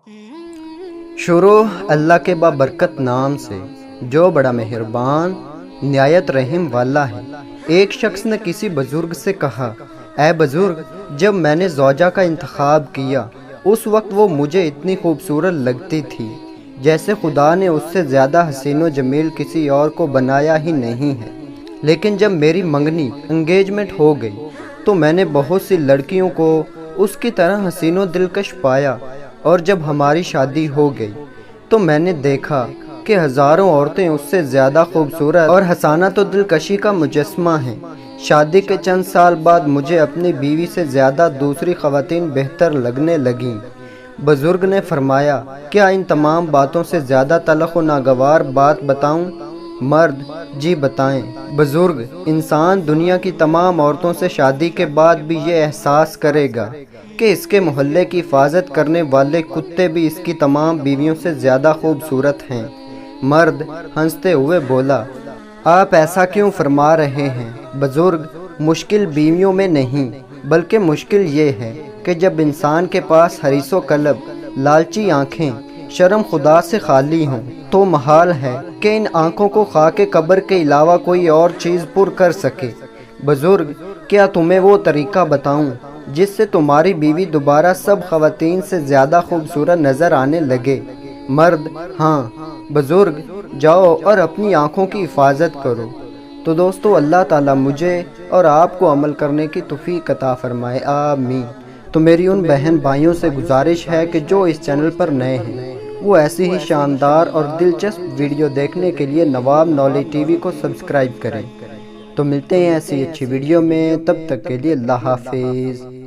شروع اللہ کے بابرکت نام سے جو بڑا مہربان نہایت رحم والا ہے۔ ایک شخص نے کسی بزرگ سے کہا، اے بزرگ، جب میں نے زوجہ کا انتخاب کیا اس وقت وہ مجھے اتنی خوبصورت لگتی تھی جیسے خدا نے اس سے زیادہ حسین و جمیل کسی اور کو بنایا ہی نہیں ہے، لیکن جب میری منگنی انگیجمنٹ ہو گئی تو میں نے بہت سی لڑکیوں کو اس کی طرح حسین و دلکش پایا، اور جب ہماری شادی ہو گئی تو میں نے دیکھا کہ ہزاروں عورتیں اس سے زیادہ خوبصورت اور حسانت و دلکشی کا مجسمہ ہیں۔ شادی کے چند سال بعد مجھے اپنی بیوی سے زیادہ دوسری خواتین بہتر لگنے لگیں۔ بزرگ نے فرمایا، کیا ان تمام باتوں سے زیادہ تلخ و ناگوار بات بتاؤں؟ مرد، جی بتائیں۔ بزرگ، انسان دنیا کی تمام عورتوں سے شادی کے بعد بھی یہ احساس کرے گا کہ اس کے محلے کی حفاظت کرنے والے کتے بھی اس کی تمام بیویوں سے زیادہ خوبصورت ہیں۔ مرد ہنستے ہوئے بولا، آپ ایسا کیوں فرما رہے ہیں؟ بزرگ، مشکل بیویوں میں نہیں بلکہ مشکل یہ ہے کہ جب انسان کے پاس حریص و کلب، لالچی آنکھیں، شرم خدا سے خالی ہوں تو محال ہے کہ ان آنکھوں کو خاک قبر کے علاوہ کوئی اور چیز پر کر سکے۔ بزرگ، کیا تمہیں وہ طریقہ بتاؤں جس سے تمہاری بیوی دوبارہ سب خواتین سے زیادہ خوبصورت نظر آنے لگے؟ مرد، ہاں۔ بزرگ، جاؤ اور اپنی آنکھوں کی حفاظت کرو۔ تو دوستو، اللہ تعالیٰ مجھے اور آپ کو عمل کرنے کی توفیق عطا فرمائے، آمین۔ تو میری ان بہن بھائیوں سے گزارش ہے کہ جو اس چینل پر نئے ہیں وہ ایسی ہی شاندار اور دلچسپ ویڈیو دیکھنے کے لیے نواب نالج ٹی وی کو سبسکرائب کریں۔ تو ملتے ہیں ایسی اچھی ویڈیو میں، تب تک کے لیے اللہ حافظ۔